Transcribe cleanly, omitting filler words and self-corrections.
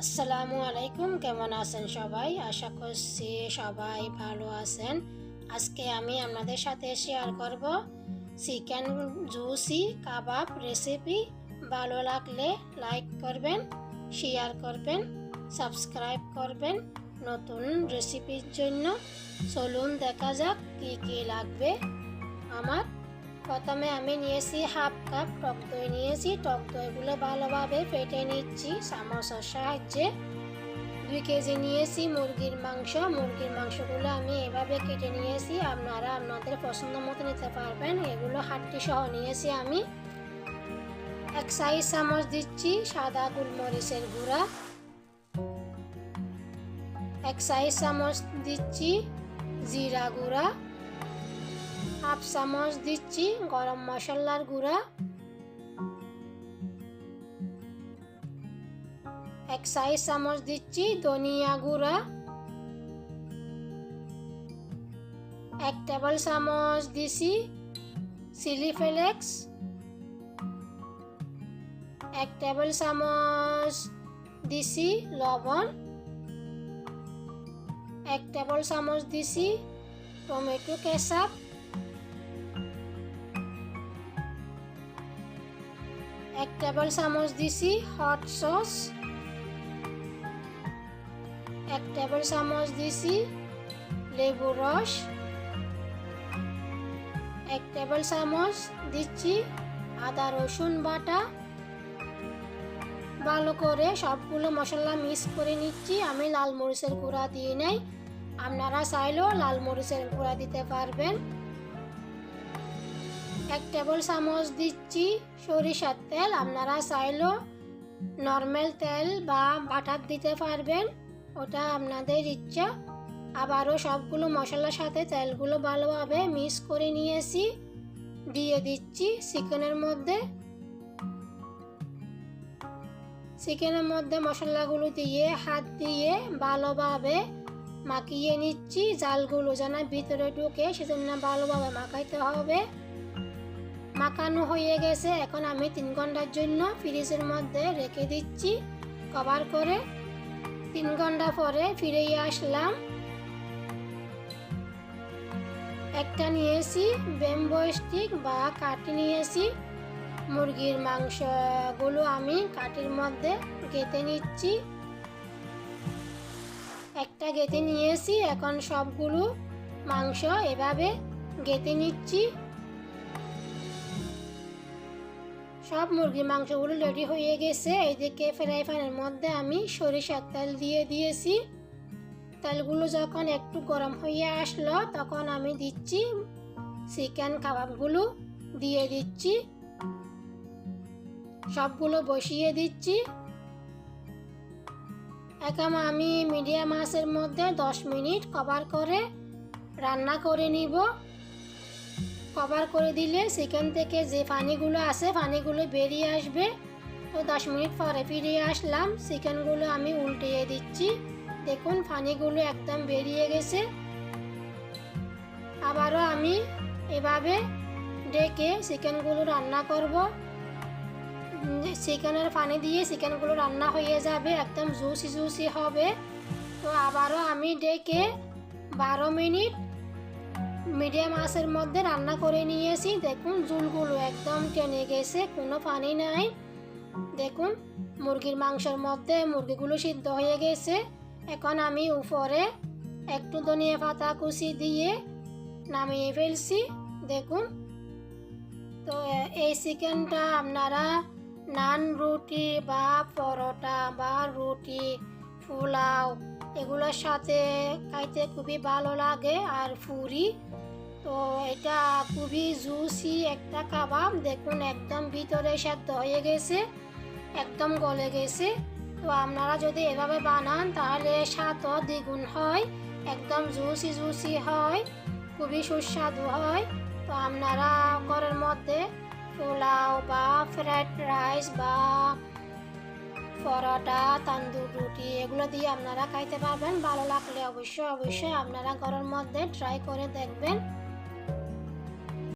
আসসালামু আলাইকুম, কেমন আছেন সবাই? আশা করছি সবাই ভালো আছেন। আজকে আমি আপনাদের সাথে শেয়ার করব চিকেন জুসি কাবাব রেসিপি। ভালো লাগলে লাইক করবেন, শেয়ার করবেন, সাবস্ক্রাইব করবেন নতুন রেসিপির জন্য। চলুন দেখা যাক কি কি লাগবে আমার। প্রথমে আমি নিয়েছি হাফ কাপ টক দই নিয়েছি। টক দইগুলো ভালোভাবে ফেটে নিচ্ছি চামচের সাহায্যে। 2 কেজি নিয়েছি মুরগির মাংস। মুরগির মাংসগুলো আমি এভাবে কেটে নিয়েছি, আপনারা আপনাদের পছন্দ মতো নিতে পারবেন। এগুলো হাড্ডি সহ নিয়েছি আমি। 1 চামচ দিচ্ছি সাদা গোলমরিচের গুঁড়া। 1 চামচ দিচ্ছি জিরা গুঁড়া। হাফ চামচ দিচ্ছি গরম মশলার গুঁড়া। 1 চামচ দিচ্ছি ধনিয়া গুঁড়া। 1 টেবিল চামচ দিছি চিলি ফ্লেক্স। 1 টেবিল চামচ দিছি লবণ। 1 টেবিল চামচ দিছি টমেটো কেচাপ। 1 টেবিল চামচ দিছি হট সস। 1 টেবিল চামচ দিছি লেবু রস। 1 টেবিল চামচ দিচ্ছি আদা রসুন বাটা। ভালো করে সবগুলো মশলা মিক্স করে নিচ্ছি। আমি লাল মরিচের গুঁড়া দিয়ে নেই, আপনারা চাইলেও লাল মরিচের গুঁড়া দিতে পারবেন। 1 টেবিল চামচ দিচ্ছি সরিষার তেল, আপনারা চাইলেও নর্মাল তেল বা বাটার দিতে পারবেন, ওটা আপনাদের ইচ্ছা। আবারও সবগুলো মশলার সাথে তেলগুলো ভালোভাবে মিক্স করে নিয়েছি। দিয়ে দিচ্ছি চিকেনের মধ্যে। চিকেনের মধ্যে মশলাগুলো দিয়ে হাত দিয়ে ভালোভাবে মাখিয়ে নিচ্ছি। জালগুলো যেন ভিতরে ঢুকে সেজন্য ভালোভাবে মাখাইতে হবে। মাখানো হয়ে গেছে, এখন আমি 3 ঘন্টার জন্য ফ্রিজের মধ্যে রেখে দিচ্ছি কভার করে। 3 ঘন্টা পরে ফিরে আসলাম। একটা নিয়েছি বেম্বো স্টিক বা কাঠি নিয়েছি। মুরগির মাংসগুলো আমি কাঠির মধ্যে গেঁথে নিচ্ছি। একটা গেঁথে নিয়েছি, এখন সবগুলো মাংস এভাবে গেঁথে নিচ্ছি। সব মুরগির মাংসগুলো রেডি হয়ে গেছে। এইদিকে ফ্রাই প্যানের মধ্যে আমি সরিষার তেল দিয়ে দিয়েছি। তেলগুলো যখন একটু গরম হয়ে আসলো তখন আমি দিচ্ছি চিকেন কাবাবগুলো দিয়ে দিচ্ছি। সবগুলো বসিয়ে দিচ্ছি। এখন আমি মিডিয়াম আঁচের মধ্যে 10 মিনিট কভার করে রান্না করে নিব। কভার করে দিলে চিকেন থেকে যে পানিগুলো আছে পানিগুলো বেরিয়ে আসবে। তো 10 মিনিট পরে ফিরে আসলাম। চিকেনগুলো আমি উল্টিয়ে দিচ্ছি। দেখুন পানিগুলো একদম বেরিয়ে গেছে। আবারও আমি এভাবে ডেকে চিকেনগুলো রান্না করব। চিকেনের পানি দিয়ে চিকেনগুলো রান্না হয়ে যাবে, একদম জুসি জুসি হবে। তো আবারও আমি ডেকে 12 মিনিট মিডিয়াম আঁচের মধ্যে রান্না করে নিয়েছি। দেখুন ঝোলগুলো একদম টেনে গেছে, কোনো পানি নাই। দেখুন মুরগির মাংসের মধ্যে মুরগিগুলো সিদ্ধ হয়ে গেছে। এখন আমি উপরে একটু ধনিয়া পাতা কুচি দিয়ে নামিয়ে ফেলছি। দেখুন, তো এই চিকেনটা আপনারা নান রুটি বা পরোটা বা রুটি পোলাও এগুলোর সাথে খাইতে খুবই ভালো লাগে, আর পুরি। তো এটা খুবই জুসি একটা কাবাব। দেখুন একদম ভিতরে সেদ্ধ হয়ে গেছে, একদম গলে গেছে। তো আপনারা যদি এভাবে বানান তাহলে স্বাদও দ্বিগুণ হয়, একদম জুসি জুসি হয়, খুবই সুস্বাদু হয়। তো আপনারা ঘরের মধ্যে পোলাও বা ফ্রাইড রাইস বা পরোটা তান্দুর রুটি এগুলো দিয়ে আপনারা খাইতে পারবেন। ভালো লাগলে অবশ্যই আপনারা ঘরের মধ্যে ট্রাই করে দেখবেন।